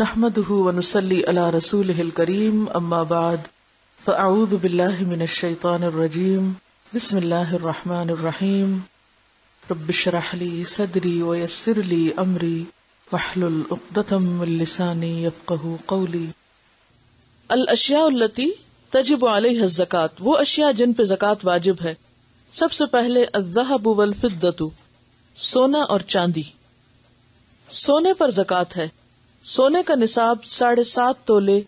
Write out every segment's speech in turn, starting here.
نحمده ونصلي على رسوله الكريم اما بعد فاعوذ بالله من الشيطان الرجيم بسم الله الرحمن الرحيم رب اشرح لي صدري ويسر لي امري واحلل عقدة من لساني يفقهوا قولي. الاشیاء التي تجب عليها الزکاة، وہ اشیاء جن پہ زکوٰۃ واجب ہے. سب سے پہلے الذهب والفضة، سونا اور چاندی. سونے پر زکوٰۃ ہے. سونے کا نصاب 7.5 تولے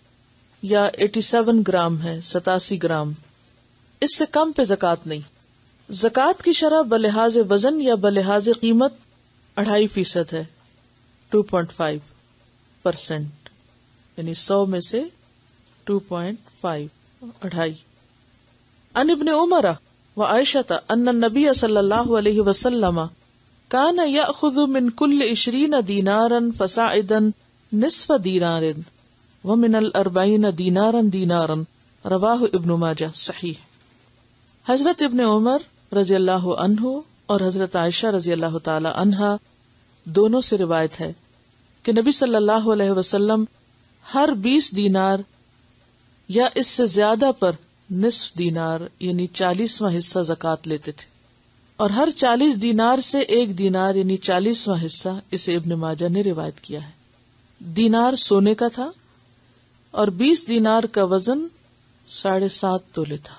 یا 87 گرام ہے، 87 گرام. اس سے کم پہ زکوٰۃ نہیں. زکوٰۃ کی شرح بلحاظ وزن یا بلحاظ قیمت 2.5% ہے، 2.5%، یعنی 100 میں سے 2.5 2.5. عن ابن عمر وعائشة ان النبی صلی اللہ علیہ وسلم کان یأخذ من کل 20 دینارا فصاعدا نصف دینار ومن 40 دینارا رواہ ابن ماجہ صحیح. حضرت ابن عمر رضی اللہ عنہ اور حضرت عائشہ رضی اللہ تعالی عنہا دونوں سے روایت ہے کہ نبی صلی اللہ علیہ وسلم ہر 20 دینار یا اس سے زیادہ پر نصف دینار یعنی 40واں حصہ زکوٰۃ لیتے تھے، اور ہر 40 دینار سے 1 دینار یعنی 40واں حصہ اسے ابن ماجہ نے روایت کیا ہے. دینار سونے کا تھا اور 20 دینار کا وزن 7.5 تولے تھا.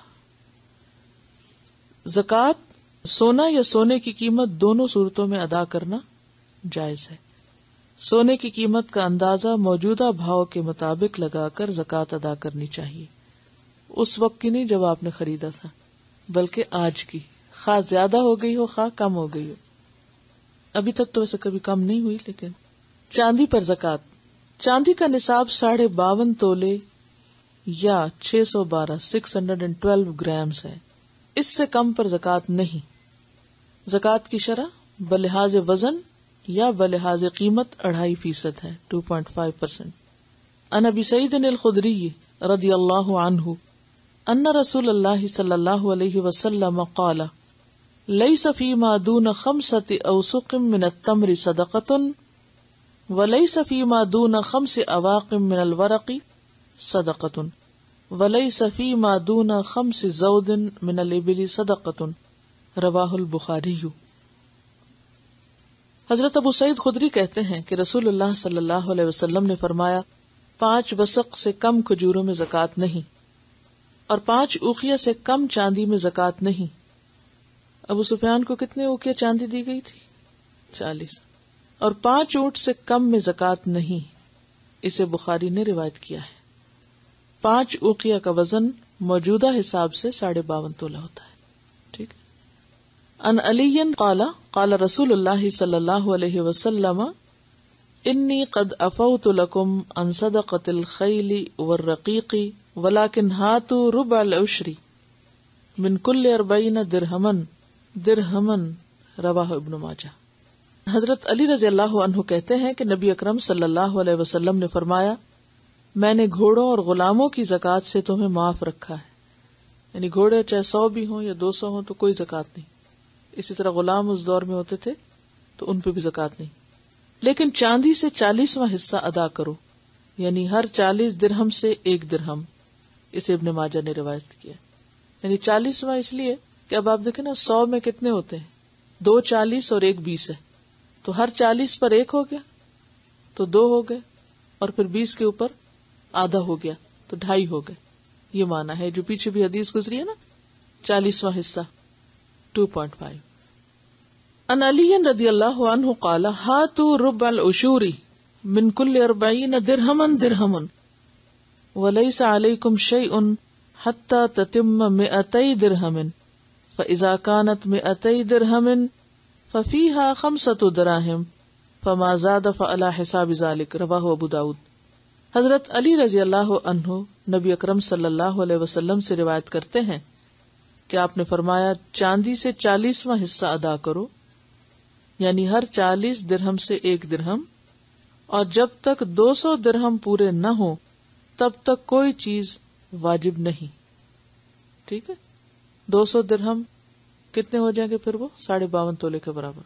زکوٰۃ سونا یا سونے کی قیمت دونوں صورتوں میں ادا کرنا جائز ہے. سونے کی قیمت کا اندازہ موجودہ بھاؤ کے مطابق لگا کر زکوٰۃ ادا کرنی چاہیے. اس وقت کی نہیں جب آپ نے خریدا تھا، بلکہ آج کی، خواہ زیادہ ہو گئی ہو خواہ کم ہو گئی ہو. ابھی تک تو ویسے کبھی کم نہیں ہوئی. لیکن چاندی پر زکوٰۃ. چاندی کا نصاب 52.5 تولے یا 612 گرامز ہے. اس سے کم پر زکوٰۃ نہیں. زکوٰۃ کی شرح بلحاظ وزن یا بلحاظ قیمت 2.5% ہے، 2.5%. عن ابی سعید الخدری رضی اللہ عنہ ان رسول اللہ صلی اللہ علیہ وسلم قال لیس فیما دون 5 اوسق من التمر صدقۃ ولیس فیما دون 5 اواق من الورق صدقۃ ولیس فیما دون 5 زود من الابل صدقۃ رواہ البخاری. حضرت ابو سعید خدری کہتے ہیں کہ رسول اللہ صلی اللہ علیہ وسلم نے فرمایا 5 وسق سے کم کھجوروں میں زکوٰۃ نہیں اور 5 اوقیہ سے کم چاندی میں زکوٰۃ نہیں. ابو سفیان کو کتنے اوقیہ چاندی دی گئی تھی؟ 40. اور 5 اونٹ سے کم میں زکوٰۃ نہیں. اسے بخاری نے روایت کیا ہے. 5 اوقیہ کا وزن موجودہ حساب سے 52.5 تولہ ہوتا ہے. ٹھیک. ان علی قال قال رسول اللہ صلی اللہ علیہ وسلم انی قد افوت لکم عن صدقۃ الخیل والرقیق ولکن ہاتوا ربع العشر من کل 40 درہما رواہ ابن ماجہ. حضرت علی رضی اللہ عنہ کہتے ہیں کہ نبی اکرم صلی اللہ علیہ وسلم نے فرمایا میں نے گھوڑوں اور غلاموں کی زکوٰۃ سے تمہیں معاف رکھا ہے. یعنی گھوڑے چاہے 100 بھی ہوں یا 200 ہوں تو کوئی زکوٰۃ نہیں. اسی طرح غلام اس دور میں ہوتے تھے تو ان پہ بھی زکوٰۃ نہیں. لیکن چاندی سے 40واں حصہ ادا کرو، یعنی ہر 40 درہم سے 1 درہم. اسے ابن ماجہ نے روایت کیا. یعنی 40واں اس لیے کہ اب آپ دیکھیں نا 100 میں کتنے ہوتے ہیں، 2 40 اور 1 20 ہے، تو ہر 40 پر 1 ہو گیا تو 2 ہو گئے، اور پھر 20 کے اوپر آدھا ہو گیا تو 2.5 ہو گئے. یہ معنی ہے جو پیچھے بھی حدیث گزری ہے نا، 40واں حصہ 2.5. ان علی رضی اللہ عنہ قال ہاتوا ربع العشور من کل 40 درہما ولیس علیکم شیء حتی تتم 200 درہم فاذا کانت 200 درہم ففیہا 5 دراہم فما زاد فعلی حساب ذلک رواہ ابو داود. حضرت علی رضی اللہ عنہ نبی اکرم صلی اللہ علیہ وسلم سے روایت کرتے ہیں کہ آپ نے فرمایا چاندی سے 40واں حصہ ادا کرو، یعنی ہر 40 درہم سے 1 درہم، اور جب تک 200 درہم پورے نہ ہو تب تک کوئی چیز واجب نہیں. ٹھیک ہے، 200 درہم کتنے ہو جائیں گے پھر؟ وہ 52.5 تولے کے برابر.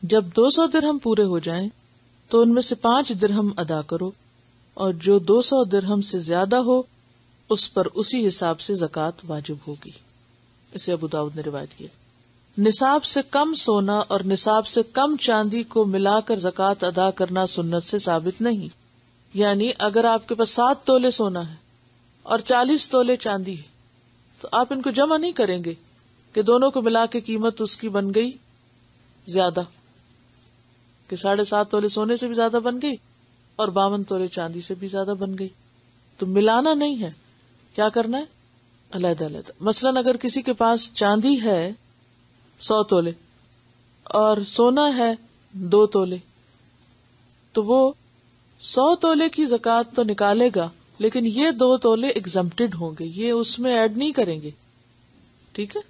جب 200 درہم پورے ہو جائیں تو ان میں سے 5 درہم ادا کرو، اور جو 200 درہم سے زیادہ ہو اس پر اسی حساب سے زکوٰۃ واجب ہوگی. اسے ابو داؤد نے روایت کیا. نصاب سے کم سونا اور نصاب سے کم چاندی کو ملا کر زکوٰۃ ادا کرنا سنت سے ثابت نہیں. یعنی اگر آپ کے پاس 7 تولے سونا ہے اور 40 تولے چاندی ہے تو آپ ان کو جمع نہیں کریں گے کہ دونوں کو ملا کے قیمت اس کی بن گئی زیادہ، کہ 7.5 تولے سونے سے بھی زیادہ بن گئی اور 52 تولے چاندی سے بھی زیادہ بن گئی. تو ملانا نہیں ہے، کیا کرنا ہے؟ علیحدہ علیحدہ. مثلاً اگر کسی کے پاس چاندی ہے 100 تولے اور سونا ہے 2 تولے تو وہ 100 تولے کی زکوٰۃ تو نکالے گا، لیکن یہ 2 تولے ایگزمپٹڈ ہوں گے، یہ اس میں ایڈ نہیں کریں گے. ٹھیک ہے.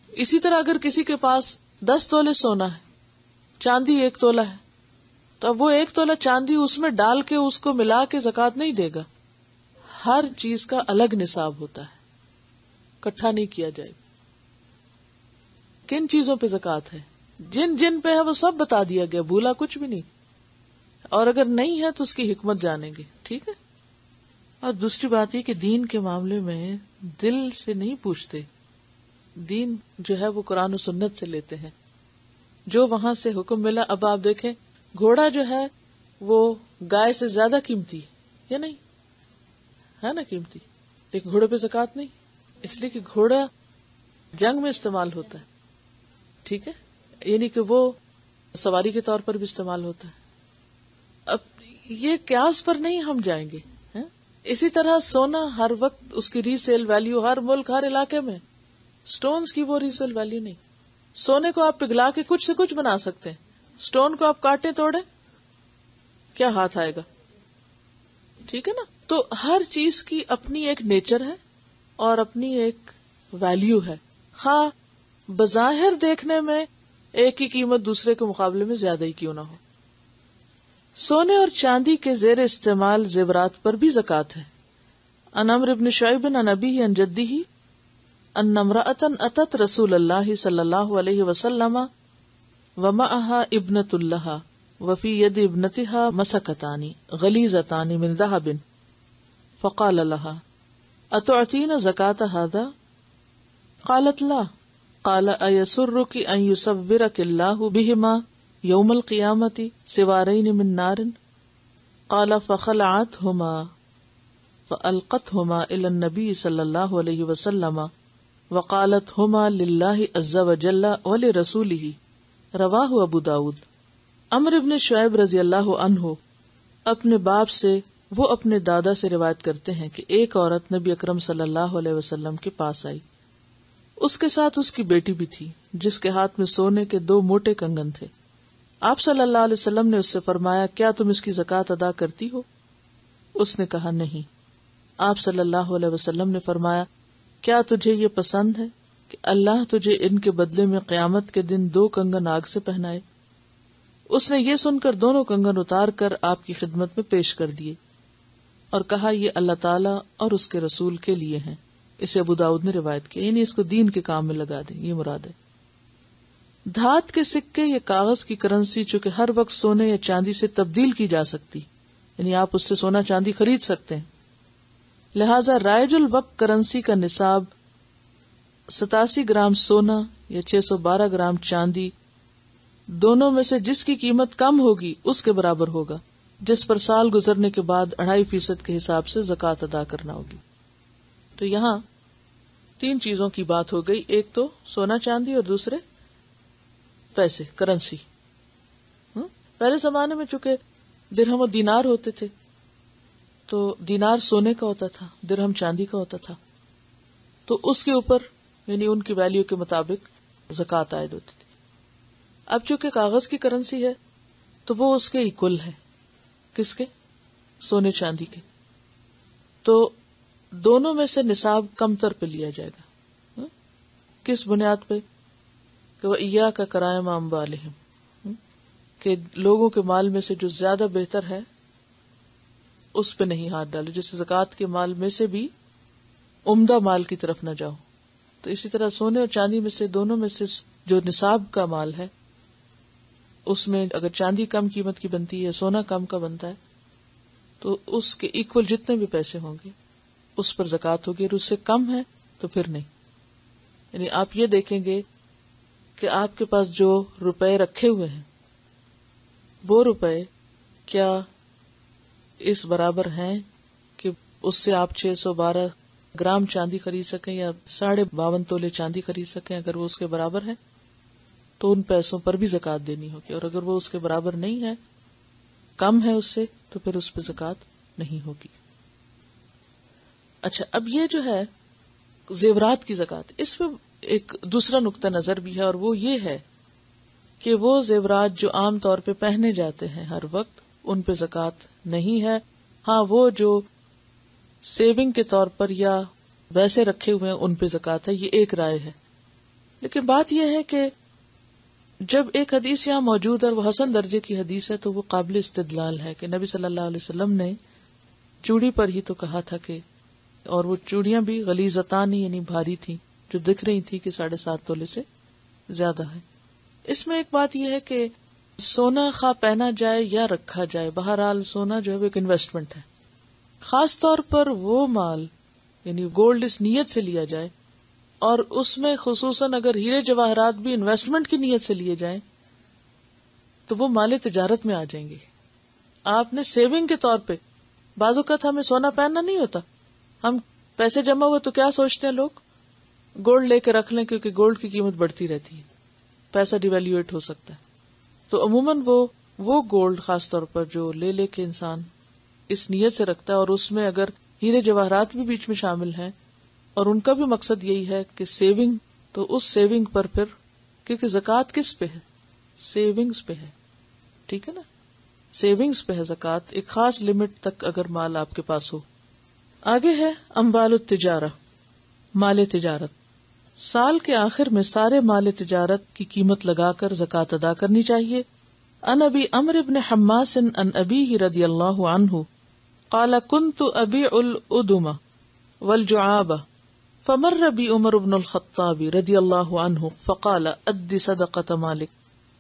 اسی طرح اگر کسی کے پاس 10 تولے سونا ہے، چاندی 1 تولہ ہے، تو اب وہ 1 تولہ چاندی اس میں ڈال کے اس کو ملا کے زکوٰۃ نہیں دے گا. ہر چیز کا الگ نصاب ہوتا ہے، اکٹھا نہیں کیا جائے. کن چیزوں پہ زکوٰۃ ہے، جن جن پہ ہے وہ سب بتا دیا گیا، بھولا کچھ بھی نہیں. اور اگر نہیں ہے تو اس کی حکمت جانیں گے. ٹھیک ہے. اور دوسری بات یہ کہ دین کے معاملے میں دل سے نہیں پوچھتے، دین جو ہے وہ قرآن و سنت سے لیتے ہیں، جو وہاں سے حکم ملا. اب آپ دیکھیں گھوڑا جو ہے وہ گائے سے زیادہ قیمتی یا نہیں ہے نا، قیمتی، لیکن گھوڑے پہ زکوٰۃ نہیں، اس لیے کہ گھوڑا جنگ میں استعمال ہوتا ہے. ٹھیک ہے. یعنی کہ وہ سواری کے طور پر بھی استعمال ہوتا ہے. اب یہ قیاس پر نہیں ہم جائیں گے. اسی طرح سونا ہر وقت اس کی ری سیل ویلیو ہر ملک ہر علاقے میں، سٹونز کی وہ ری سیل ویلیو نہیں. سونے کو آپ پگھلا کے کچھ سے کچھ بنا سکتے ہیں، سٹون کو آپ کاٹے توڑے کیا ہاتھ آئے گا. ٹھیک ہے نا. تو ہر چیز کی اپنی ایک نیچر ہے اور اپنی ایک ویلیو ہے، خواہ بظاہر دیکھنے میں ایک کی قیمت دوسرے کے مقابلے میں زیادہ ہی کیوں نہ ہو. سونے اور چاندی کے زیر استعمال زیورات پر بھی زکوٰۃ ہے. عن عمرو بن شعیب عن ابیہ عن جدہ ان امرأة اتت رسول اللہ صلی اللہ علیہ وسلم ومعها ابنة لها وفي يد ابنتها مسكتان غليظتان من ذهب فقال لها اتعطين زكاة هذا؟ قالت لا. قال أيسرك أن يصورك الله بهما يوم القيامة سوارين من نار؟ قال فخلعتهما فألقتهما إلى النبي صلى الله عليه وسلم وقالت هما لله عز وجل ولرسوله. رواہ ابو داود. عمرو بن شعیب رضی اللہ عنہ اپنے باپ سے وہ اپنے دادا سے روایت کرتے ہیں کہ ایک عورت نبی اکرم صلی اللہ علیہ وسلم کے پاس آئی. اس کے ساتھ اس کی بیٹی بھی تھی جس کے ہاتھ میں سونے کے 2 موٹے کنگن تھے. آپ صلی اللہ علیہ وسلم نے اس سے فرمایا کیا تم اس کی زکوٰۃ ادا کرتی ہو؟ اس نے کہا نہیں. آپ صلی اللہ علیہ وسلم نے فرمایا کیا تجھے یہ پسند ہے کہ اللہ تجھے ان کے بدلے میں قیامت کے دن 2 کنگن آگ سے پہنائے؟ اس نے یہ سن کر دونوں کنگن اتار کر آپ کی خدمت میں پیش کر دیے اور کہا یہ اللہ تعالیٰ اور اس کے رسول کے لیے ہیں. اسے ابو داؤد نے روایت کیا. یعنی اس کو دین کے کام میں لگا دیں، یہ مراد ہے. دھات کے سکے یا کاغذ کی کرنسی چونکہ ہر وقت سونے یا چاندی سے تبدیل کی جا سکتی، یعنی آپ اس سے سونا چاندی خرید سکتے ہیں، لہذا رائج الوقت کرنسی کا نصاب 87 گرام سونا یا 612 گرام چاندی دونوں میں سے جس کی قیمت کم ہوگی اس کے برابر ہوگا، جس پر سال گزرنے کے بعد 2.5% کے حساب سے زکوٰۃ ادا کرنا ہوگی. تو یہاں 3 چیزوں کی بات ہو گئی، ایک تو سونا چاندی اور دوسرے پیسے، کرنسی. پہلے زمانے میں چونکہ درہم و دینار ہوتے تھے تو دینار سونے کا ہوتا تھا، درہم چاندی کا ہوتا تھا، تو اس کے اوپر یعنی ان کی ویلیو کے مطابق زکوٰۃ عائد ہوتی تھی. اب چونکہ کاغذ کی کرنسی ہے تو وہ اس کے ایکول ہے، کس کے؟ سونے چاندی کے. تو دونوں میں سے نصاب کم تر پہ لیا جائے گا. کس بنیاد پہ؟ کہ وَإِيَّاكَ كَرَائِمَ أَمْوَالِهِمْ، کہ لوگوں کے مال میں سے جو زیادہ بہتر ہے اس پہ نہیں ہاتھ ڈالو، جس زکوٰۃ کے مال میں سے بھی عمدہ مال کی طرف نہ جاؤ. تو اسی طرح سونے اور چاندی میں سے دونوں میں سے جو نصاب کا مال ہے اس میں اگر چاندی کم قیمت کی بنتی ہے، سونا کم کا بنتا ہے، تو اس کے ایکول جتنے بھی پیسے ہوں گے اس پر زکوٰۃ ہوگی، اور اس سے کم ہے تو پھر نہیں. یعنی آپ یہ دیکھیں گے کہ آپ کے پاس جو روپے رکھے ہوئے ہیں وہ روپے کیا اس برابر ہیں کہ اس سے آپ 612 گرام چاندی خرید سکیں یا 52.5 تولے چاندی خرید سکیں. اگر وہ اس کے برابر ہے تو ان پیسوں پر بھی زکوٰۃ دینی ہوگی، اور اگر وہ اس کے برابر نہیں ہے، کم ہے اس سے، تو پھر اس پہ زکوٰۃ نہیں ہوگی. اچھا، اب یہ جو ہے زیورات کی زکوٰۃ، اس میں ایک دوسرا نقطہ نظر بھی ہے، اور وہ یہ ہے کہ وہ زیورات جو عام طور پہ پہنے جاتے ہیں ہر وقت، ان پہ زکوٰۃ نہیں ہے. ہاں، وہ جو سیونگ کے طور پر یا ویسے رکھے ہوئے ہیں ان پہ زکوٰۃ ہے. یہ ایک رائے ہے. لیکن بات یہ ہے کہ جب ایک حدیث یہاں موجود ہے اور وہ حسن درجے کی حدیث ہے تو وہ قابل استدلال ہے کہ نبی صلی اللہ علیہ وسلم نے چوڑی پر ہی تو کہا تھا کہ، اور وہ چوڑیاں بھی غلیظتان یعنی بھاری تھیں، جو دکھ رہی تھی کہ 7.5 تولے سے زیادہ ہے. اس میں ایک بات یہ ہے کہ سونا خواہ پہنا جائے یا رکھا جائے، بہرحال سونا جو ہے وہ ایک انویسٹمنٹ ہے. خاص طور پر وہ مال یعنی گولڈ اس نیت سے لیا جائے، اور اس میں خصوصاً اگر ہیرے جواہرات بھی انویسٹمنٹ کی نیت سے لیے جائیں تو وہ مال تجارت میں آ جائیں گے. آپ نے سیونگ کے طور پہ، بعض اوقات ہمیں سونا پہننا نہیں ہوتا، ہم پیسے جمع ہوئے تو کیا سوچتے ہیں لوگ، گولڈ لے کے رکھ لیں کیونکہ گولڈ کی قیمت بڑھتی رہتی ہے، پیسہ ڈیویلیویٹ ہو سکتا ہے. تو عموماً وہ گولڈ خاص طور پر جو لے کے انسان اس نیت سے رکھتا ہے، اور اس میں اگر ہیرے جواہرات بھی بیچ میں شامل ہیں، اور ان کا بھی مقصد یہی ہے کہ سیونگ، تو اس سیونگ پر پھر، کیونکہ زکوٰۃ کس پہ ہے، سیونگز پہ ہے، ٹھیک ہے نا، سیونگز پہ ہے زکوٰۃ، ایک خاص لمٹ تک اگر مال آپ کے پاس ہو. آگے ہے اموال التجارہ، مال تجارت. سال کے آخر میں سارے مال تجارت کی قیمت لگا کر زکوٰۃ ادا کرنی چاہیے. عن ابی عمرو بن حماس عن ابیہ رضی اللہ عنہ قال كنت ابيع الادم والجعاب فمر بي عمر بن الخطاب رضی اللہ عنہ فقال اد صدقۃ مالک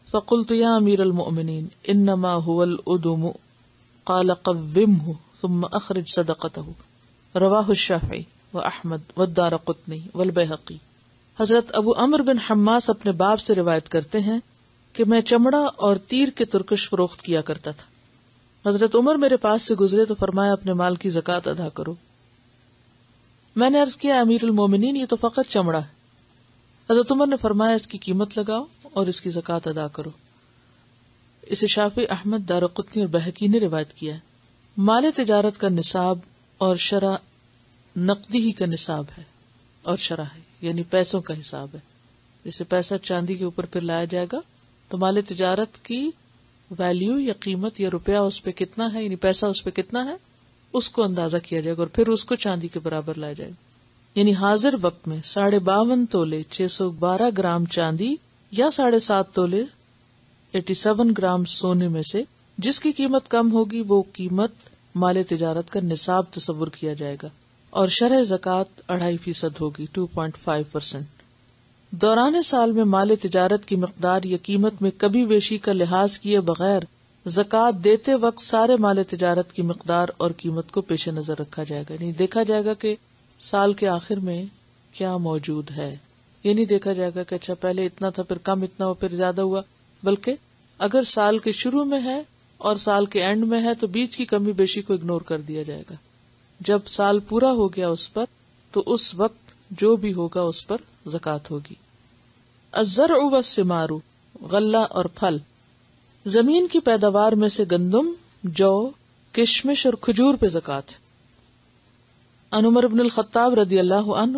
فقلت يا امیر المؤمنین انما هو الادم قال قومه ثم اخرج صدقته رواہ الشافعی واحمد والدارقطنی والبیہقی. حضرت ابو عمرو بن حماس اپنے باپ سے روایت کرتے ہیں کہ میں چمڑا اور تیر کے ترکش فروخت کیا کرتا تھا. حضرت عمر میرے پاس سے گزرے تو فرمایا اپنے مال کی زکوٰۃ ادا کرو. میں نے عرض کیا امیر المومنین یہ تو فقط چمڑا ہے. حضرت عمر نے فرمایا اس کی قیمت لگاؤ اور اس کی زکوٰۃ ادا کرو. اسے شافعی، احمد، دارقطنی اور بہقی نے روایت کیا ہے. مال تجارت کا نصاب اور شرح نقدی ہی کا نصاب ہے اور شرح ہے، یعنی پیسوں کا حساب ہے. جیسے پیسہ چاندی کے اوپر پھر لایا جائے گا تو مال تجارت کی ویلیو یا قیمت یا روپیہ اس پہ کتنا ہے، یعنی پیسہ اس پہ کتنا ہے، اس کو اندازہ کیا جائے گا اور پھر اس کو چاندی کے برابر لایا جائے گا. یعنی حاضر وقت میں 52.5 تولے 612 گرام چاندی یا 7.5 تولے 87 گرام سونے میں سے جس کی قیمت کم ہوگی وہ قیمت مال تجارت کا نصاب تصور کیا جائے گا، اور شرح زکوٰۃ 2.5% ہوگی، 2.5%. دوران سال میں مال تجارت کی مقدار یا قیمت میں کبھی بیشی کا لحاظ کیے بغیر زکوٰۃ دیتے وقت سارے مال تجارت کی مقدار اور قیمت کو پیش نظر رکھا جائے گا. یعنی دیکھا جائے گا کہ سال کے آخر میں کیا موجود ہے. یہ نہیں دیکھا جائے گا کہ اچھا پہلے اتنا تھا پھر کم اتنا ہوا پھر زیادہ ہوا، بلکہ اگر سال کے شروع میں ہے اور سال کے اینڈ میں ہے تو بیچ کی کمی بیشی کو اگنور کر دیا جائے گا. جب سال پورا ہو گیا اس پر تو اس وقت جو بھی ہوگا اس پر زکوٰۃ ہوگی. الزرع والثمار، غلہ اور پھل. زمین کی پیداوار میں سے گندم، جو، کشمش اور کھجور پہ زکوٰۃ. عن عمر بن الخطاب رضی اللہ عنہ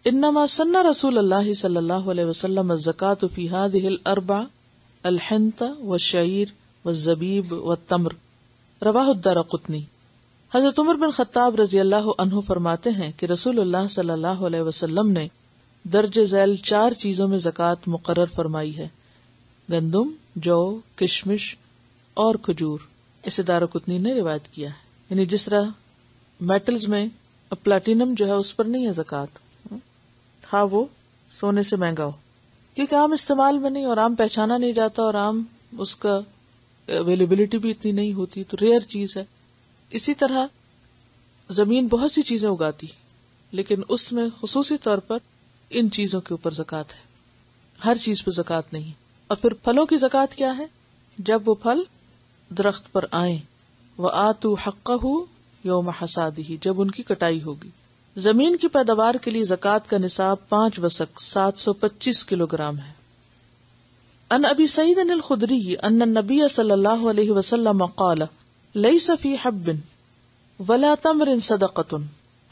انما سن رسول اللہ صلی اللہ علیہ وسلم الزکوٰۃ فی هذه الاربع الحنطہ والشعیر والزبیب والتمر. رواہ الدارقطنی. حضرت عمر بن خطاب رضی اللہ عنہ فرماتے ہیں کہ رسول اللہ صلی اللہ علیہ وسلم نے درج ذیل 4 چیزوں میں زکوٰۃ مقرر فرمائی ہے: گندم، جو، کشمش اور کھجور. اسے دارقطنی نے روایت کیا ہے. یعنی جس طرح میٹلز میں پلاٹینم جو ہے اس پر نہیں ہے زکوٰۃ، ہاں وہ سونے سے مہنگا ہو، کیونکہ عام استعمال میں نہیں اور عام پہچانا نہیں جاتا اور عام اس کا اویلیبلٹی بھی اتنی نہیں ہوتی، تو ریئر چیز ہے. اسی طرح زمین بہت سی چیزیں اگاتی، لیکن اس میں خصوصی طور پر ان چیزوں کے اوپر زکوٰۃ ہے، ہر چیز پہ زکوٰۃ نہیں۔ اور پھر پھلوں کی زکوٰۃ کیا ہے؟ جب وہ پھل درخت پر آئیں، وَآتُوا حَقَّهُ يَوْمَ حَصَادِهِ، جب ان کی کٹائی ہوگی۔ زمین کی پیداوار کے لیے زکوٰۃ کا نصاب 5 وسق 725 کلو گرام ہے۔ عن ابی سعید الخدری ان النبی صلی اللہ علیہ وسلم قال لیس فی حب ولا تمر صدقۃ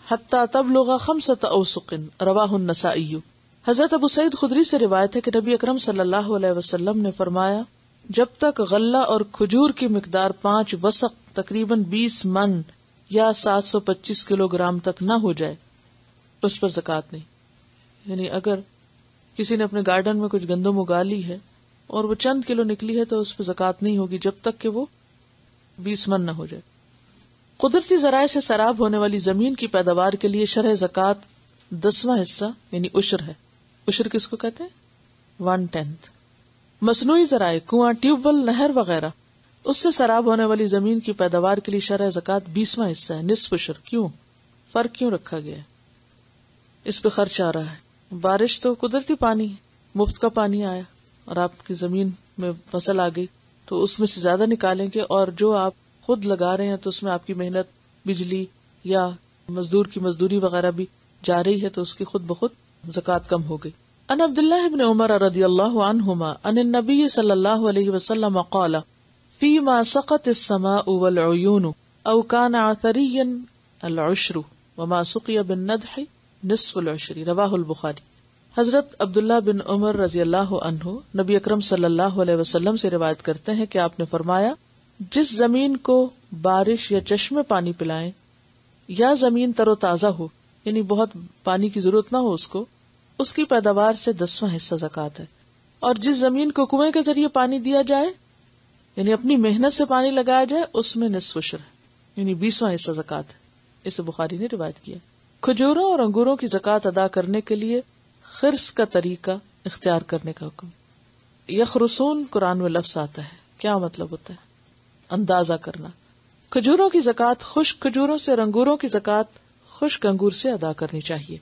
حتی تبلغ 5 اوسق، رواہ النسائی۔ حضرت ابو سعید خدری سے روایت ہے کہ نبی اکرم صلی اللہ علیہ وسلم نے فرمایا، جب تک غلہ اور کھجور کی مقدار 5 وسق تقریباً 20 من یا 725 کلو گرام تک نہ ہو جائے اس پر زکوٰۃ نہیں۔ یعنی اگر کسی نے اپنے گارڈن میں کچھ گندم اگا لی ہے اور وہ چند کلو نکلی ہے تو اس پہ زکوٰۃ نہیں ہوگی جب تک کہ وہ 20 من نہ ہو جائے۔ قدرتی ذرائع سے سیراب ہونے والی زمین کی پیداوار کے لیے شرح زکوٰۃ 10واں حصہ یعنی عشر ہے۔ عشر کس کو کہتے ہیں؟ 1/10۔ مصنوعی ذرائع، کنواں، ٹیوب ویل، نہر وغیرہ، اس سے سیراب ہونے والی زمین کی پیداوار کے لیے شرح زکوٰۃ 20واں حصہ ہے، نصف عشر۔ کیوں فرق کیوں رکھا گیا ہے؟ اس پہ خرچ آ رہا ہے۔ بارش تو قدرتی پانی ہے، مفت کا پانی آیا اور آپ کی زمین میں فصل آ گئی تو اس میں سے زیادہ نکالیں گے، اور جو آپ خود لگا رہے ہیں تو اس میں آپ کی محنت، بجلی یا مزدور کی مزدوری وغیرہ بھی جا رہی ہے تو اس کی خود بخود زکوٰۃ کم ہو گئی۔ ان عبداللہ ابن عمر رضی اللہ عنہما ان النبی صلی اللہ علیہ وسلم قال فیما سقط السماء والعیون او کان عثریا العشر وما سقی بالندح نصف العشر، رواہ البخاری۔ حضرت عبداللہ بن عمر رضی اللہ عنہ نبی اکرم صلی اللہ علیہ وسلم سے روایت کرتے ہیں کہ آپ نے فرمایا، جس زمین کو بارش یا چشمے پانی پلائیں یا زمین تر و تازہ ہو، یعنی بہت پانی کی ضرورت نہ ہو اس کی پیداوار سے 10واں حصہ زکوٰۃ ہے، اور جس زمین کو کنویں کے ذریعے پانی دیا جائے یعنی اپنی محنت سے پانی لگایا جائے اس میں نصف عشر ہے، یعنی 20واں حصہ زکوٰۃ ہے۔ اسے بخاری نے روایت کیا۔ کھجوروں اور انگوروں کی زکوٰۃ ادا کرنے کے لیے خرس کا طریقہ اختیار کرنے کا حکم۔ یخرسون قرآن میں لفظ آتا ہے، کیا مطلب ہوتا ہے؟ اندازہ کرنا۔ کھجوروں کی زکوٰۃ خشک کھجوروں سے اور انگوروں کی زکوٰۃ خشک انگور سے ادا کرنی چاہیے،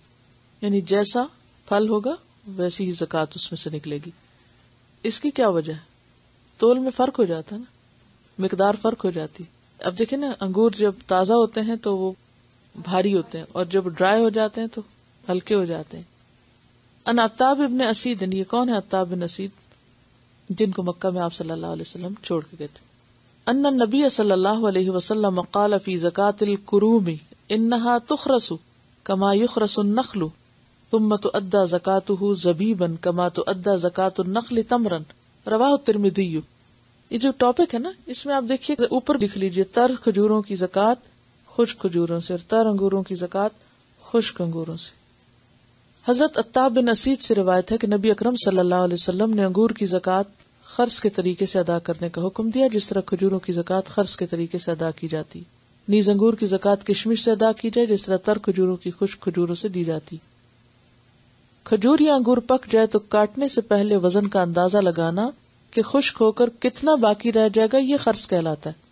یعنی جیسا پھل ہوگا ویسی ہی زکوٰۃ اس میں سے نکلے گی۔ اس کی کیا وجہ ہے؟ تول میں فرق ہو جاتا ہے نا، مقدار فرق ہو جاتی۔ اب دیکھیں نا، انگور جب تازہ ہوتے ہیں تو وہ بھاری ہوتے ہیں اور جب ڈرائی ہو جاتے ہیں تو ہلکے ہو جاتے ہیں۔ ان عتاب ابن اسید، یہ کون ہے عتاب بن اسید؟ جن کو مکہ میں آپ صلی اللہ علیہ وسلم چھوڑ کے گئے تھے۔ ان النبی صلی اللہ علیہ وسلم قال فی زکاۃ الکروم انہا تخرس کما یخرس النخل ثم تؤدى زکاتہ زبیبا کما تؤدى زکاۃ النخل تمرا، رواہ الترمذی۔ یہ جو ٹاپک ہے نا، اس میں آپ دیکھیے اوپر لکھ لیجئے، تر کھجوروں کی زکوٰۃ خشک کھجوروں سے اور تر انگوروں کی زکوٰۃ خشک انگوروں سے۔ حضرت عتاب بن اسید سے روایت ہے کہ نبی اکرم صلی اللہ علیہ وسلم نے انگور کی زکوٰۃ خرص کے طریقے سے ادا کرنے کا حکم دیا، جس طرح کھجوروں کی زکوٰۃ خرص کے طریقے سے ادا کی جاتی۔ نیز انگور کی زکوٰۃ کشمش سے ادا کی جائے، جس طرح تر کھجوروں کی خشک کھجوروں سے دی جاتی۔ کھجور یا انگور پک جائے تو کاٹنے سے پہلے وزن کا اندازہ لگانا کہ خشک ہو کر کتنا باقی رہ جائے گا، یہ خرص کہلاتا ہے۔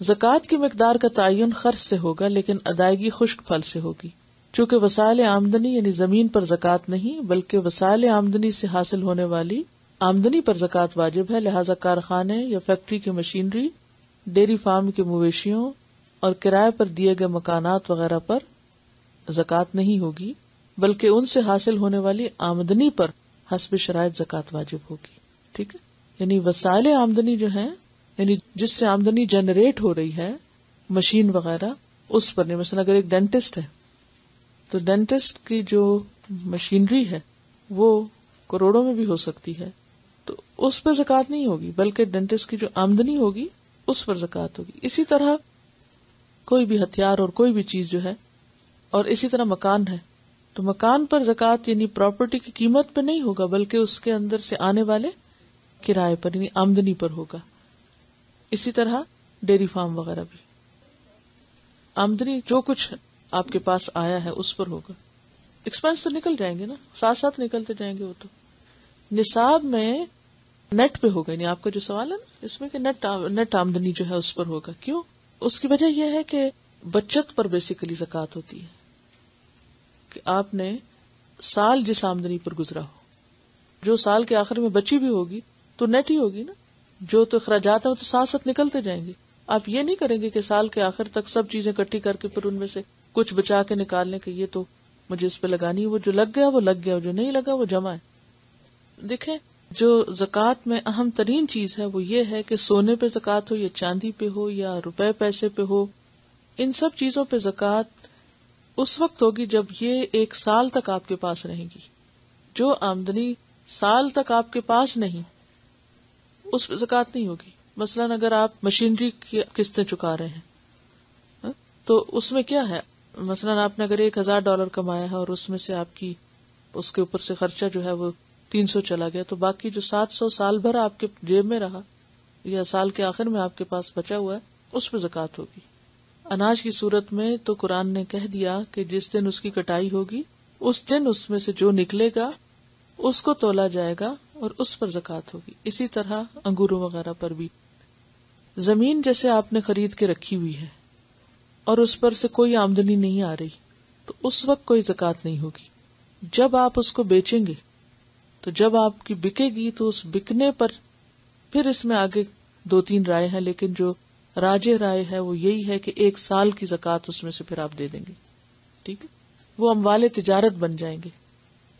زکوٰۃ کی مقدار کا تعین خرص سے ہوگا، لیکن ادائیگی خشک پھل سے ہوگی۔ چونکہ وسائل آمدنی یعنی زمین پر زکوٰۃ نہیں بلکہ وسائل آمدنی سے حاصل ہونے والی آمدنی پر زکوٰۃ واجب ہے، لہذا کارخانے یا فیکٹری کی مشینری، ڈیری فارم کے مویشیوں اور کرائے پر دیے گئے مکانات وغیرہ پر زکوٰۃ نہیں ہوگی، بلکہ ان سے حاصل ہونے والی آمدنی پر حسب شرائط زکوٰۃ واجب ہوگی۔ ٹھیک ہے، یعنی وسائل آمدنی جو ہیں، یعنی جس سے آمدنی جنریٹ ہو رہی ہے، مشین وغیرہ، اس پر نہیں۔ مثلا اگر ایک ڈینٹسٹ ہے تو ڈینٹسٹ کی جو مشینری ہے وہ کروڑوں میں بھی ہو سکتی ہے، تو اس پہ زکوٰۃ نہیں ہوگی، بلکہ ڈینٹسٹ کی جو آمدنی ہوگی اس پر زکوٰۃ ہوگی۔ اسی طرح کوئی بھی ہتھیار اور کوئی بھی چیز جو ہے، اور اسی طرح مکان ہے تو مکان پر زکوٰۃ یعنی پراپرٹی کی قیمت پہ نہیں ہوگا، بلکہ اس کے اندر سے آنے والے کرائے پر یعنی آمدنی پر ہوگا۔ اسی طرح ڈیری فارم وغیرہ بھی آمدنی جو کچھ آپ کے پاس آیا ہے اس پر ہوگا۔ ایکسپینس تو نکل جائیں گے نا، ساتھ ساتھ نکلتے جائیں گے۔ وہ تو نصاب میں نیٹ پہ ہوگا، یعنی آپ کا جو سوال ہے نا اس میں کہ نیٹ آمدنی جو ہے اس پر ہوگا۔ کیوں؟ اس کی وجہ یہ ہے کہ بچت پر بیسیکلی زکوٰۃ ہوتی ہے، کہ آپ نے سال جس آمدنی پر گزرا ہو، جو سال کے آخر میں بچی بھی ہوگی تو نیٹ ہی ہوگی نا، جو تو اخراجات ہیں وہ تو ساتھ ساتھ نکلتے جائیں گے. آپ یہ نہیں کریں گے کہ سال کے آخر تک سب چیزیں اکٹھی کر کے پھر ان میں سے کچھ بچا کے نکالنے کے یہ تو مجھے اس پہ لگانی ہے، وہ جو لگ گیا وہ لگ گیا، جو نہیں لگا وہ جمع ہے. دیکھیں جو زکوٰۃ میں اہم ترین چیز ہے وہ یہ ہے کہ سونے پہ زکوٰۃ ہو یا چاندی پہ ہو یا روپے پیسے پہ ہو، ان سب چیزوں پہ زکوٰۃ اس وقت ہوگی جب یہ 1 سال تک آپ کے پاس رہے گی. جو آمدنی سال تک آپ کے پاس نہیں اس پہ زکوٰۃ نہیں ہوگی. مثلاً اگر آپ مشینری کی قسطیں چکا رہے ہیں تو اس میں کیا ہے، مثلاً آپ نے اگر $1,000 کمایا ہے اور اس میں سے آپ کی اس کے اوپر سے خرچہ جو ہے وہ 300 چلا گیا، تو باقی جو 700 سال بھر آپ کے جیب میں رہا یا سال کے آخر میں آپ کے پاس بچا ہوا ہے اس پہ زکوٰۃ ہوگی. اناج کی صورت میں تو قرآن نے کہہ دیا کہ جس دن اس کی کٹائی ہوگی اس دن اس میں سے جو نکلے گا اس کو تولا جائے گا اور اس پر زکوٰۃ ہوگی. اسی طرح انگوروں وغیرہ پر بھی. زمین جیسے آپ نے خرید کے رکھی ہوئی ہے اور اس پر سے کوئی آمدنی نہیں آ رہی تو اس وقت کوئی زکوٰۃ نہیں ہوگی. جب آپ اس کو بیچیں گے تو جب آپ کی بکے گی تو اس بکنے پر پھر اس میں آگے 2-3 رائے ہیں، لیکن جو راجح رائے ہے وہ یہی ہے کہ 1 سال کی زکوٰۃ اس میں سے پھر آپ دے دیں گے. ٹھیک ہے، وہ اموال تجارت بن جائیں گے.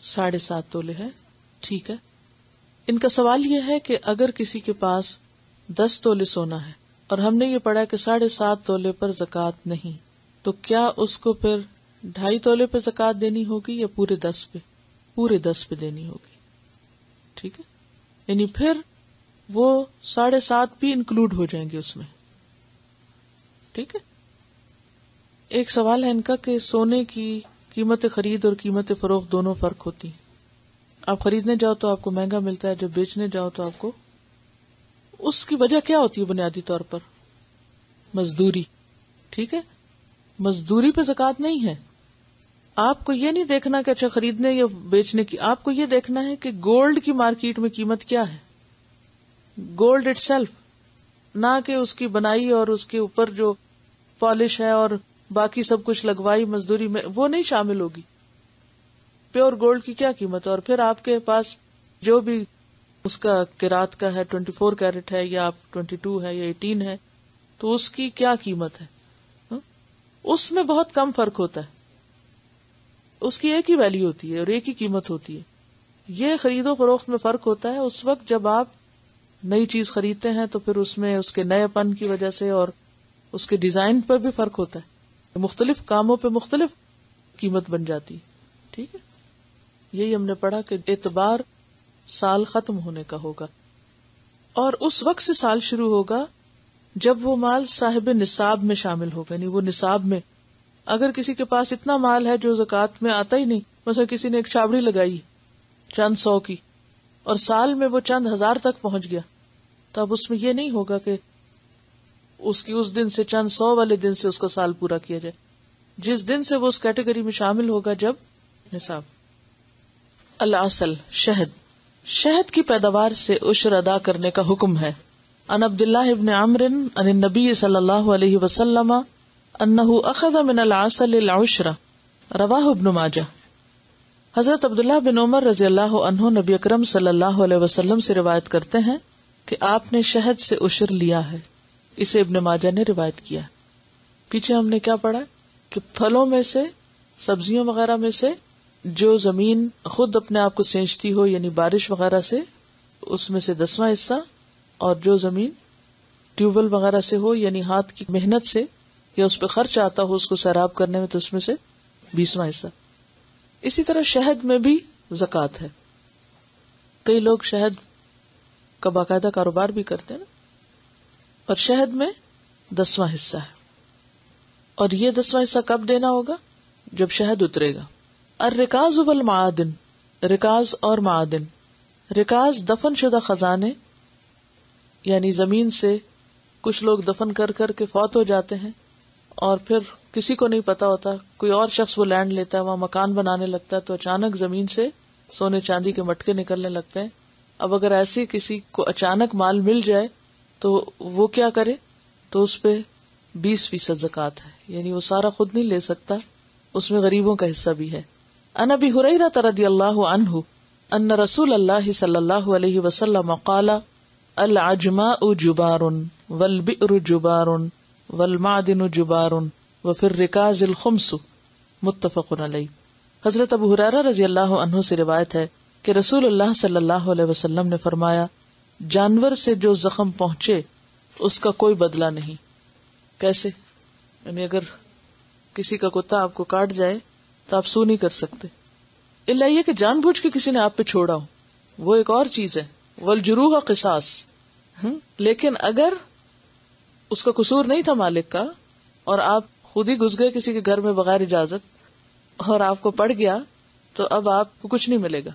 7.5 تولے ہے. ٹھیک ہے. ان کا سوال یہ ہے کہ اگر کسی کے پاس 10 تولے سونا ہے اور ہم نے یہ پڑھا کہ 7.5 تولے پر زکوٰۃ نہیں، تو کیا اس کو پھر 2.5 تولے پہ زکوٰۃ دینی ہوگی یا پورے 10 پہ؟ پورے 10 پہ دینی ہوگی. ٹھیک ہے، یعنی پھر وہ 7.5 بھی انکلوڈ ہو جائیں گے اس میں. ٹھیک ہے. ایک سوال ہے ان کا کہ سونے کی قیمت خرید اور قیمت فروخت دونوں فرق ہوتی ہیں. آپ خریدنے جاؤ تو آپ کو مہنگا ملتا ہے، جب بیچنے جاؤ تو آپ کو. اس کی وجہ کیا ہوتی ہے؟ بنیادی طور پر مزدوری. ٹھیک ہے، مزدوری پہ زکوٰۃ نہیں ہے. آپ کو یہ نہیں دیکھنا کہ اچھا خریدنے یا بیچنے کی، آپ کو یہ دیکھنا ہے کہ گولڈ کی مارکیٹ میں قیمت کیا ہے، گولڈ اٹ سیلف، نہ کہ اس کی بنائی اور اس کے اوپر جو پالش ہے اور باقی سب کچھ لگوائی مزدوری میں وہ نہیں شامل ہوگی. پیور گولڈ کی کیا قیمت ہے، اور پھر آپ کے پاس جو بھی اس کا قیرات کا ہے 24 کیرٹ ہے یا آپ 22 ہے یا 18 ہے تو اس کی کیا قیمت ہے. اس میں بہت کم فرق ہوتا ہے، اس کی ایک ہی ویلیو ہوتی ہے اور ایک ہی قیمت ہوتی ہے. یہ خرید و فروخت میں فرق ہوتا ہے اس وقت جب آپ نئی چیز خریدتے ہیں تو پھر اس میں اس کے نئے پن کی وجہ سے اور اس کے ڈیزائن پر بھی فرق ہوتا ہے، مختلف کاموں پہ مختلف قیمت بن جاتی. ٹھیک ہے، یہی ہم نے پڑھا کہ اعتبار سال ختم ہونے کا ہوگا اور اس وقت سے سال شروع ہوگا جب وہ مال صاحب نصاب میں شامل ہوگا. یعنی وہ نصاب میں، اگر کسی کے پاس اتنا مال ہے جو زکوٰۃ میں آتا ہی نہیں، مثلا کسی نے ایک چھابڑی لگائی چند 100 کی اور سال میں وہ چند 1000 تک پہنچ گیا، تو اب اس میں یہ نہیں ہوگا کہ اس کی اس دن سے چند 100 والے دن سے اس کا سال پورا کیا جائے، جس دن سے وہ اس کیٹیگری میں شامل ہوگا جب نصاب. الاصل شہد کی پیداوار سے عشر ادا کرنے کا حکم ہے. عن عبداللہ ابن عمرو عن النبی صلی اللہ علیہ وسلم انہ اخذ من العسل العشر، رواہ ابن ماجہ. حضرت عبداللہ بن عمر رضی اللہ عنہ نبی اکرم صلی اللہ علیہ وسلم سے روایت کرتے ہیں کہ آپ نے شہد سے عشر لیا ہے. اسے ابن ماجہ نے روایت کیا. پیچھے ہم نے کیا پڑھا کہ پھلوں میں سے، سبزیوں وغیرہ میں سے جو زمین خود اپنے آپ کو سینچتی ہو یعنی بارش وغیرہ سے، اس میں سے 10واں حصہ، اور جو زمین ٹیوبل وغیرہ سے ہو یعنی ہاتھ کی محنت سے یا اس پہ خرچ آتا ہو اس کو سیراب کرنے میں، تو اس میں سے 20واں حصہ. اسی طرح شہد میں بھی زکوٰۃ ہے. کئی لوگ شہد کا باقاعدہ کاروبار بھی کرتے ہیں نا، اور شہد میں 10واں حصہ ہے. اور یہ 10واں حصہ کب دینا ہوگا؟ جب شہد اترے گا. الرکاز والمعادن، رکاز اور معادن. رکاز دفن شدہ خزانے، یعنی زمین سے کچھ لوگ دفن کر کر کے فوت ہو جاتے ہیں اور پھر کسی کو نہیں پتا ہوتا، کوئی اور شخص وہ لینڈ لیتا ہے، وہاں مکان بنانے لگتا ہے، تو اچانک زمین سے سونے چاندی کے مٹکے نکلنے لگتے ہیں. اب اگر ایسی کسی کو اچانک مال مل جائے تو وہ کیا کرے؟ تو اس پہ 20% زکوٰۃ ہے، یعنی وہ سارا خود نہیں لے سکتا، اس میں غریبوں کا حصہ بھی ہے۔ عن ابی ہریرہ رضی اللہ عنہ ان رسول اللہ صلی اللہ علیہ وسلم قال العجماء جبار والبئر جبار والمعدن جبار وفی الرکاز الخمس، متفق علیہ۔ حضرت ابو ہریرہ رضی اللہ عنہ سے روایت ہے کہ رسول اللہ صلی اللہ علیہ وسلم نے فرمایا، جانور سے جو زخم پہنچے اس کا کوئی بدلہ نہیں۔ کیسے؟ یعنی اگر کسی کا کتا آپ کو کاٹ جائے تو آپ سو نہیں کر سکتے، الا یہ کہ جان بوجھ کے کسی نے آپ پہ چھوڑا ہو، وہ ایک اور چیز ہے۔ والجروح قصاص، لیکن اگر اس کا قصور نہیں تھا مالک کا اور آپ خود ہی گھس گئے کسی کے گھر میں بغیر اجازت اور آپ کو پڑ گیا تو اب آپ کو کچھ نہیں ملے گا۔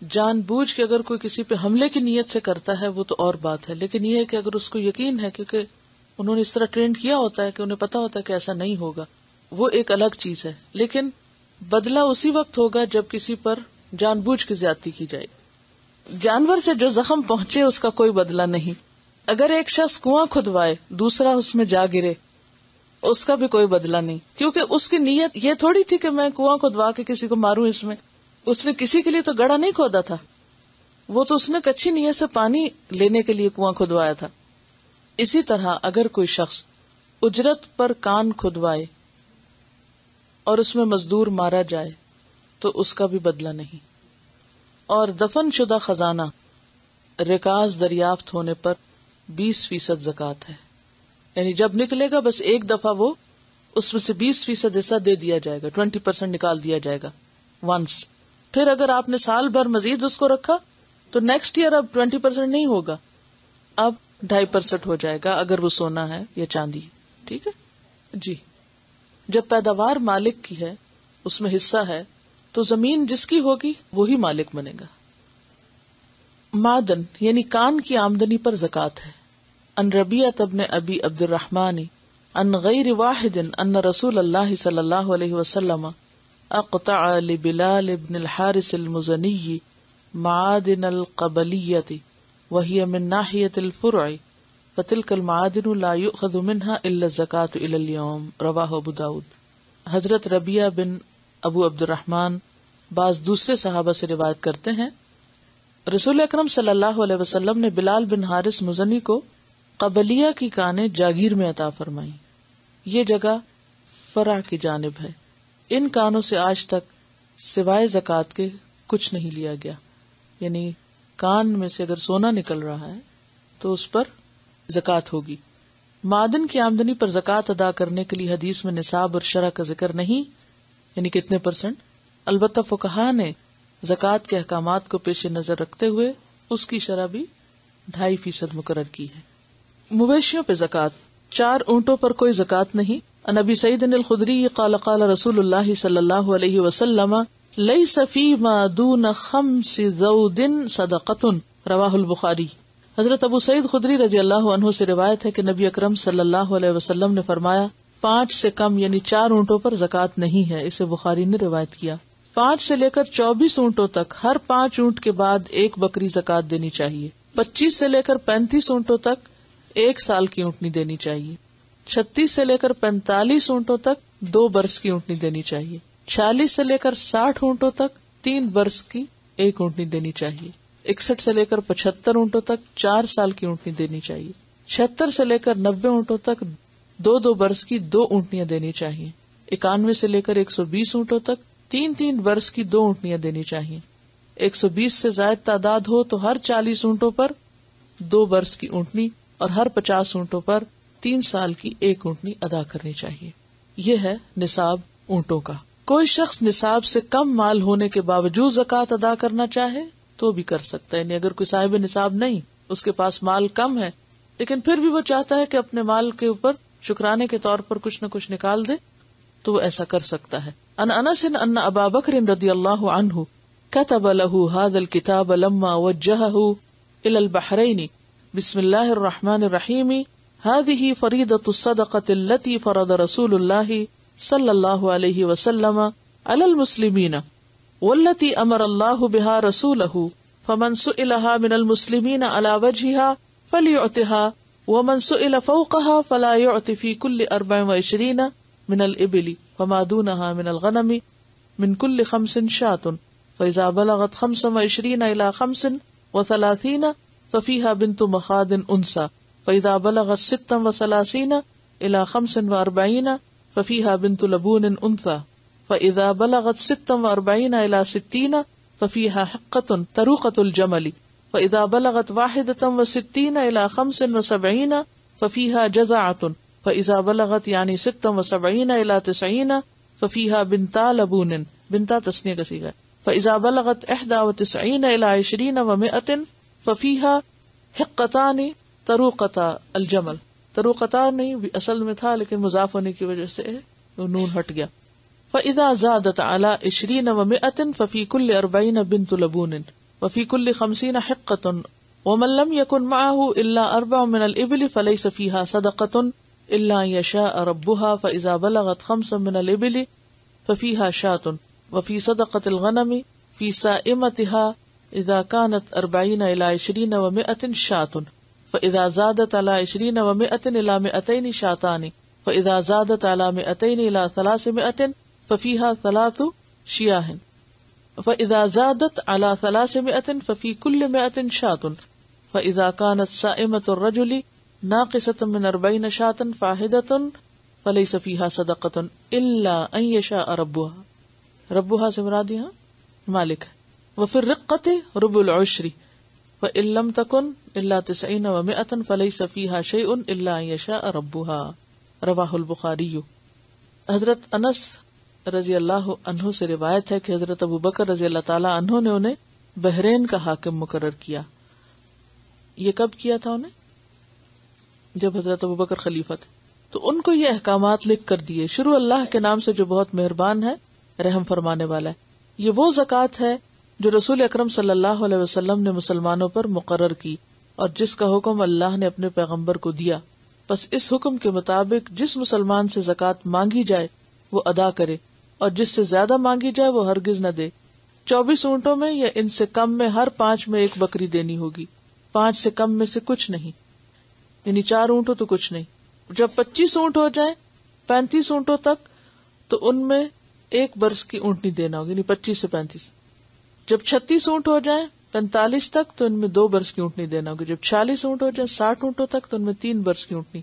جان بوجھ کے اگر کوئی کسی پہ حملے کی نیت سے کرتا ہے وہ تو اور بات ہے، لیکن یہ ہے کہ اگر اس کو یقین ہے کیونکہ انہوں نے اس طرح ٹرینڈ کیا ہوتا ہے کہ انہیں پتا ہوتا ہے کہ ایسا نہیں ہوگا، وہ ایک الگ چیز ہے۔ لیکن بدلہ اسی وقت ہوگا جب کسی پر جان بوجھ کے زیادتی کی جائے۔ جانور سے جو زخم پہنچے اس کا کوئی بدلہ نہیں۔ اگر ایک شخص کنواں کھدوائے دوسرا اس میں جا گرے، اس کا بھی کوئی بدلہ نہیں، کیونکہ اس کی نیت یہ تھوڑی تھی کہ میں کنواں کھدوا کے کسی کو ماروں، اس میں اس نے کسی کے لیے تو گڑھا نہیں کھودا تھا، وہ تو اس نے کچھی نیت سے پانی لینے کے لیے کنواں کھدوایا تھا۔ اسی طرح اگر کوئی شخص اجرت پر کان کھدوائے اور اس میں مزدور مارا جائے تو اس کا بھی بدلہ نہیں۔ اور دفن شدہ خزانہ رکاز دریافت ہونے پر 20% زکوٰۃ ہے، یعنی جب نکلے گا بس ایک دفعہ وہ اس میں سے 20% حصہ دے دیا جائے گا، 20% نکال دیا جائے گا ونس۔ پھر اگر آپ نے سال بھر مزید اس کو رکھا تو نیکسٹ ایئر اب 20% نہیں ہوگا، اب 2.5% ہو جائے گا اگر وہ سونا ہے یا چاندی۔ ٹھیک ہے جی۔ جب پیداوار مالک کی ہے، اس میں حصہ ہے، تو زمین جس کی ہوگی وہی مالک بنے گا۔ معدن یعنی کان کی آمدنی پر زکوٰۃ ہے۔ ان ربیعۃ بن ابی عبد الرحمن ان غیر واحد ان رسول اللہ صلی اللہ علیہ وسلم اقطع لبلال بن الحارث المزنی معادن القبلیۃ وہی من ناحیۃ الفرع فتلک المعادن لا یؤخذ منها الا الزکاۃ الی اليوم، رواہ ابو داؤد۔ حضرت ربیعہ بن ابو عبد الرحمن بعض دوسرے صحابہ سے روایت کرتے ہیں، رسول اکرم صلی اللہ علیہ وسلم نے بلال بن حارث مزنی کو قبلیہ کی کانیں جاگیر میں عطا فرمائی۔ یہ جگہ فرع کی جانب ہے۔ ان کانوں سے آج تک سوائے زکوٰۃ کے کچھ نہیں لیا گیا، یعنی کان میں سے اگر سونا نکل رہا ہے تو اس پر زکوٰۃ ہوگی۔ معدن کی آمدنی پر زکوٰۃ ادا کرنے کے لیے حدیث میں نصاب اور شرح کا ذکر نہیں، یعنی کتنے %۔ البتہ فقہا نے زکوٰۃ کے احکامات کو پیش نظر رکھتے ہوئے اس کی شرح بھی 2.5% مقرر کی ہے۔ مویشیوں پہ زکوٰۃ، 4 اونٹوں پر کوئی زکوٰۃ نہیں۔ عن ابی سعید الخدری قال قال رسول اللہ صلی اللہ علیہ وسلم لیس فیما دون 5 ذود صدقۃ، رواہ البخاری۔ حضرت ابو سعید خدری رضی اللہ عنہ سے روایت ہے کہ نبی اکرم صلی اللہ علیہ وسلم نے فرمایا 5 سے کم یعنی 4 اونٹوں پر زکوٰۃ نہیں ہے، اسے بخاری نے روایت کیا۔ 5 سے لے کر 24 اونٹوں تک ہر 5 اونٹ کے بعد 1 بکری زکوٰۃ دینی چاہیے۔ 25 سے لے کر 35 اونٹوں تک 1 سال کی اونٹنی دینی چاہیے۔ 36 سے لے کر 45 اونٹوں تک 2 برس کی اونٹنی دینی چاہیے۔ 46 سے لے کر 60 اونٹوں تک 3 برس کی 1 اونٹنی دینی چاہیے۔ 61 سے لے کر 75 اونٹوں تک 4 سال کی اونٹنی دینی چاہیے۔ 76 سے لے کر 90 اونٹوں تک 2 برس کی 2 اونٹنیاں دینی چاہیے۔ 91 سے لے کر 120 اونٹوں تک 3 برس کی 2 اونٹنیاں دینی چاہیے۔ 120 سے زائد تعداد ہو تو ہر 40 اونٹوں پر 2 برس کی اونٹنی اور ہر 50 اونٹوں پر 3 سال کی 1 اونٹنی ادا کرنی چاہیے۔ یہ ہے نصاب اونٹوں کا۔ کوئی شخص نصاب سے کم مال ہونے کے باوجود زکوٰۃ ادا کرنا چاہے تو بھی کر سکتا ہے، یعنی اگر کوئی صاحب نصاب نہیں، اس کے پاس مال کم ہے لیکن پھر بھی وہ چاہتا ہے کہ اپنے مال کے اوپر شکرانے کے طور پر کچھ نہ کچھ نکال دے تو وہ ایسا کر سکتا ہے۔ ان انس ان ابا بکر رضی اللہ عنہ كتب له هذا الكتاب لما وجهه الى البحرين بسم الله الرحمن الرحيم هذه فريضة الصدقة التي فرض رسول الله صلى الله عليه وسلم على المسلمين والتي امر الله بها رسوله فمن سئلها من المسلمين على وجهها فليعطها ومن سئل فوقها فلا يعطي في كل 24 من الإبل وما دونها من الغنم من كل 5 شاة فإذا بلغت 25 إلى 35 ففيها بنت مخاض أنثى فإذا بلغت 36 إلى 45 ففيها بنت لبون أنثى فإذا بلغت 46 إلى 60 ففيها حقة طروقة الجمل فإذا بلغت 61 إلى 75 ففيها جزعة فإذا بلغت 76 إلى 90 ففيها بنتا لبون بنتا تسنیہ کا صیغہ فإذا بلغت 91 إلى 20 و100 ففيها حقتان طروقتا الجمل. طروقتان نہیں اصل میں تھا لیکن مضاف ہونے کی وجہ سے نون ہٹ گیا. فإذا زادت على 20 و100 ففي كل 40 بنت لبون وفي كل 50 حقة ومن لم يكن معه إلا 4 من الإبل فليس فيها صدقة إلا أن يشاء ربها فإذا بلغت 5 من الإبل ففيها شاة وفي صدقة الغنم في سائمتها إذا كانت 40 إلى 20 و100 شاة فإذا زادت على 20 و100 إلى 200 شاتان فإذا زادت على 200 إلى 300 ففيها 3 شياه فإذا زادت على 300 ففي كل 100 شاة فإذا كانت سائمة الرجل ناقصة من 40 شاة فاحدة فليس فيها صدقة إلا أن يشاء ربها. ربها سے مراد یہاں مالک ہے. وفي الرقة ربع العشر فإن لم تكن إلا 90 و100 فليس فيها شيء إلا أن يشاء ربها. رواه البخاری. حضرت انس رضی اللہ عنہ سے روایت ہے کہ حضرت ابو بکر رضی اللہ تعالی عنہ نے انہیں بحرین کا حاکم مقرر کیا. یہ کب کیا تھا انہیں؟ جب حضرت ابو بکر خلیفہ تھے. تو ان کو یہ احکامات لکھ کر دیے. شروع اللہ کے نام سے جو بہت مہربان ہے رحم فرمانے والا ہے. یہ وہ زکوٰۃ ہے جو رسول اکرم صلی اللہ علیہ وسلم نے مسلمانوں پر مقرر کی اور جس کا حکم اللہ نے اپنے پیغمبر کو دیا. بس اس حکم کے مطابق جس مسلمان سے زکوٰۃ مانگی جائے وہ ادا کرے اور جس سے زیادہ مانگی جائے وہ ہرگز نہ دے. 24 اونٹوں میں یا ان سے کم میں ہر 5 میں 1 بکری دینی ہوگی. 5 سے کم میں سے کچھ نہیں، یعنی 4 اونٹوں تو کچھ نہیں. جب 25 اونٹ ہو جائیں 35 اونٹوں تک تو ان میں 1 برس کی اونٹنی دینا ہوگی، یعنی 25 سے 35. جب 36 اونٹ ہو جائیں 45 تک تو ان میں 2 برس کی اونٹنی دینا ہوگی. جب 40 اونٹ ہو جائیں 60 اونٹوں تک تو ان میں 3 برس کی اونٹنی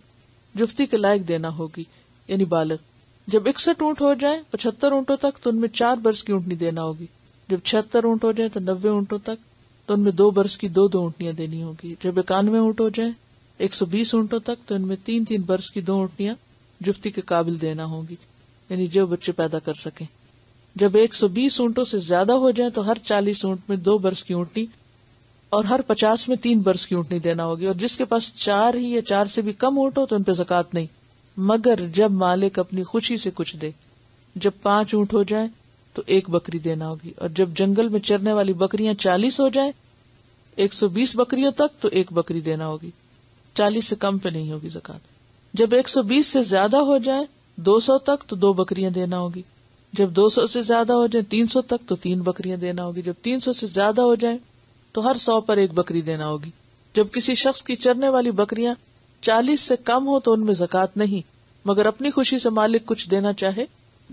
جفتی کے لائق دینا ہوگی، یعنی بالغ. جب 61 اونٹ ہو جائیں 75 اونٹوں تک تو ان میں 4 برس کی اونٹنی دینا ہوگی. جب 76 اونٹ ہو جائیں تو 90 اونٹوں تک تو ان میں 2 برس کی 2 اونٹنیاں دینی ہوگی. جب 91 اونٹ ہو جائیں 120 اونٹوں تک تو ان میں 3 برس کی 2 اونٹنیاں جفتی کے قابل دینا ہوگی، یعنی جو بچے پیدا کر سکیں. جب 120 اونٹوں سے زیادہ ہو جائیں تو ہر 40 اونٹ میں 2 برس کی اونٹنی اور ہر 50 میں 3 برس کی اونٹنی دینا ہوگی. اور جس کے پاس 4 ہی یا 4 سے بھی کم اونٹ ہو تو ان پہ زکوٰۃ نہیں، مگر جب مالک اپنی خوشی سے کچھ دے. جب 5 اونٹ ہو جائیں تو 1 بکری دینا ہوگی. اور جب جنگل میں چرنے والی بکریاں 40 ہو جائیں 120 بکریوں تک تو 1 بکری دینا ہوگی. 40 سے کم پہ نہیں ہوگی زکوٰۃ. جب 120 سے زیادہ ہو جائیں 200 تک تو 2 بکریاں دینا ہوگی. جب 200 سے زیادہ ہو جائیں 300 تک تو 3 بکریاں دینا ہوگی. جب 300 سے زیادہ ہو جائیں تو ہر 100 پر 1 بکری دینا ہوگی. جب کسی شخص کی چرنے والی بکریاں 40 سے کم ہو تو ان میں زکوٰۃ نہیں، مگر اپنی خوشی سے مالک کچھ دینا چاہے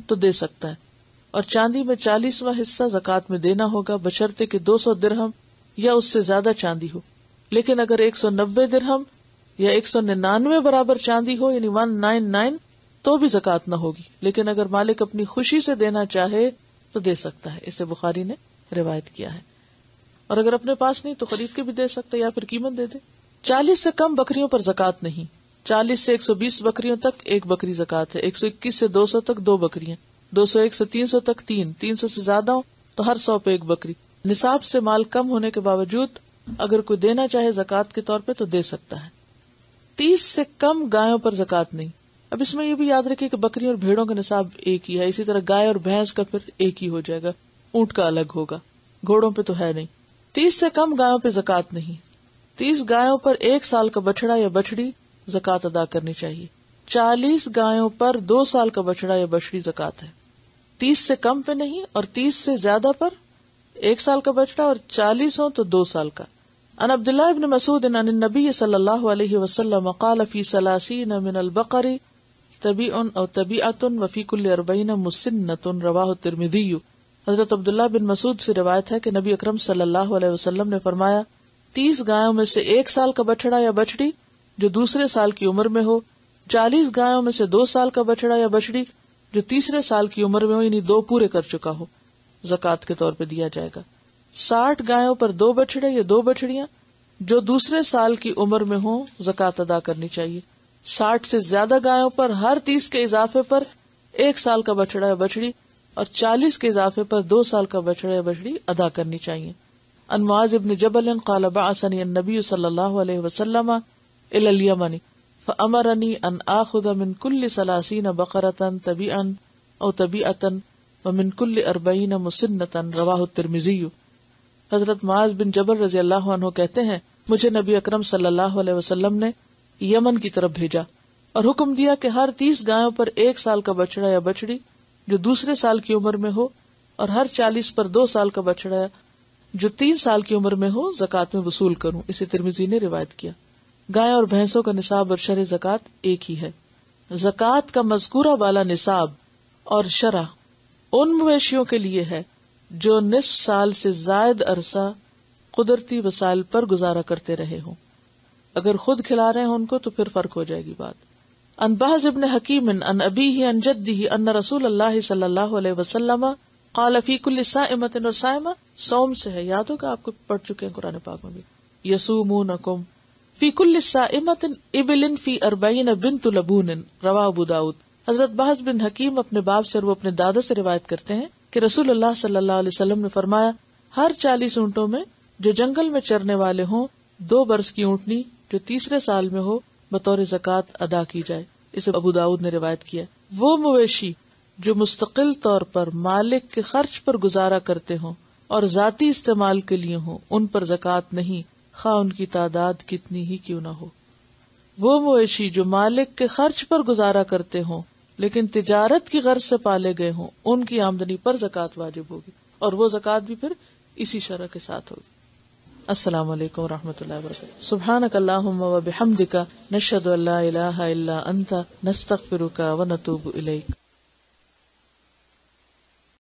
تو دے سکتا ہے. اور چاندی میں 40واں حصہ زکوٰۃ میں دینا ہوگا بشرطے کہ 200 درہم یا اس سے زیادہ چاندی ہو. لیکن اگر 190 درہم یا 199 برابر چاندی ہو یعنی 199 تو بھی زکوٰۃ نہ ہوگی. لیکن اگر مالک اپنی خوشی سے دینا چاہے تو دے سکتا ہے. اسے بخاری نے روایت کیا ہے. اور اگر اپنے پاس نہیں تو خرید کے بھی دے سکتا ہے یا پھر قیمت دے دے. 40 سے کم بکریوں پر زکوٰۃ نہیں. 40 سے 120 بکریوں تک 1 بکری زکوٰۃ ہے. 121 سے 200 تک 2 بکریاں. 201 سے 300 تک 3. 300 سے زیادہ ہو تو ہر 100 پہ 1 بکری. نصاب سے مال کم ہونے کے باوجود اگر کوئی دینا چاہے زکوٰۃ کے طور پہ تو دے سکتا ہے. 30 سے کم گایوں پر زکوٰۃ نہیں. اب اس میں یہ بھی یاد رکھیں کہ بکریوں اور بھیڑوں کا نصاب ایک ہی ہے. اسی طرح گائے اور بھینس کا پھر ایک ہی ہو جائے گا، اونٹ کا الگ ہوگا، گھوڑوں پہ تو ہے نہیں. 30 سے کم گایوں پہ زکوٰۃ نہیں. 30 گایوں پر 1 سال کا بچڑا یا بچڑی زکوٰۃ ادا کرنی چاہیے. 40 گایوں پر 2 سال کا بچڑا یا بچڑی زکوٰۃ ہے. 30 سے کم پہ نہیں اور 30 سے زیادہ پر 1 سال کا بچڑا اور 40 ہو تو 2 سال کا. عن عبداللہ ابن مسعود عن النبی صلی اللہ علیہ وسلم قال فی 30 من البقر تبیع او تبیعۃ وفی کل 40 مسنۃ رواہ الترمذی۔ حضرت عبداللہ بن مسعود سے روایت ہے کہ نبی اکرم صلی اللہ علیہ وسلم نے فرمایا 30 گایوں میں سے 1 سال کا بچڑا یا بچڑی جو دوسرے سال کی عمر میں ہو، 40 گایوں میں سے 2 سال کا بچڑا یا بچڑی جو تیسرے سال کی عمر میں ہو، یعنی 2 پورے کر چکا ہو، زکوٰۃ کے طور پہ دیا جائے گا۔ 60 گایوں پر 2 بچڑے یا 2 بچڑیاں جو دوسرے سال کی عمر میں ہوں، زکوٰۃ ادا کرنی چاہیے۔ 60 سے زیادہ گایوں پر ہر 30 کے اضافے پر 1 سال کا بچڑا یا بچڑی اور 40 کے اضافے پر 2 سال کا بچڑا یا بچڑی ادا کرنی چاہیے۔ عن معاذ بن جبل قال بعثني النبي صلی اللہ علیہ وسلم الى اليمن فامرني ان اخذ من كل 30 بقرة تبيعا او تبيعة ومن كل 40 مسنة رواہ الترمذی۔ حضرت معاذ بن جبل رضی اللہ عنہ کہتے ہیں مجھے نبی اکرم صلی اللہ علیہ وسلم نے یمن کی طرف بھیجا اور حکم دیا کہ ہر 30 گایوں پر 1 سال کا بچڑا یا بچڑی جو دوسرے سال کی عمر میں ہو اور ہر 40 پر 2 سال کا بچڑا جو 3 سال کی عمر میں ہو زکوٰۃ میں وصول کروں۔ اسے ترمذی نے روایت کیا۔ گائے اور بھینسوں کا نصاب اور شرح زکوٰۃ ایک ہی ہے۔ زکوٰۃ کا مذکورہ والا نصاب اور شرح ان مویشیوں کے لیے ہے جو نصف سال سے زائد عرصہ قدرتی وسائل پر گزارا کرتے رہے ہوں۔ اگر خود کھلا رہے ہیں ان کو تو پھر فرق ہو جائے گی بات۔ عن بہز ابن حکیم عن ابیہ عن جدہ ان رسول اللہ صلی اللہ علیہ وسلم قال فی کل صائمۃ، اور صائمہ صوم سے ہے، یاد ہوگا آپ کو پڑھ چکے ہیں قرآن پاک میں بھی۔ یصومونکم فی کل صائمۃ ابل فی 40 بنت لبون رواہ ابو داؤد۔ حضرت بہز بن حکیم اپنے باپ سے اور وہ اپنے دادا سے روایت کرتے ہیں کہ رسول اللہ صلی اللہ علیہ وسلم نے فرمایا ہر 40 اونٹوں میں جو جنگل میں چرنے والے ہوں 2 برس کی اونٹنی جو تیسرے سال میں ہو بطور زکوٰۃ ادا کی جائے۔ اسے ابو داؤد نے روایت کیا۔ وہ مویشی جو مستقل طور پر مالک کے خرچ پر گزارا کرتے ہوں اور ذاتی استعمال کے لیے ہوں ان پر زکوٰۃ نہیں، خواہ ان کی تعداد کتنی ہی کیوں نہ ہو۔ وہ مویشی جو مالک کے خرچ پر گزارا کرتے ہوں لیکن تجارت کی غرض سے پالے گئے ہوں ان کی آمدنی پر زکوٰۃ واجب ہوگی، اور وہ زکوٰۃ بھی پھر اسی شرح کے ساتھ ہوگی۔ السلام علیکم ورحمۃ اللہ وبرکاتہ۔ سبحانک اللہم وبحمدک، نشہد ان لا الہ الا انت، نستغفرک ونتوب الیک۔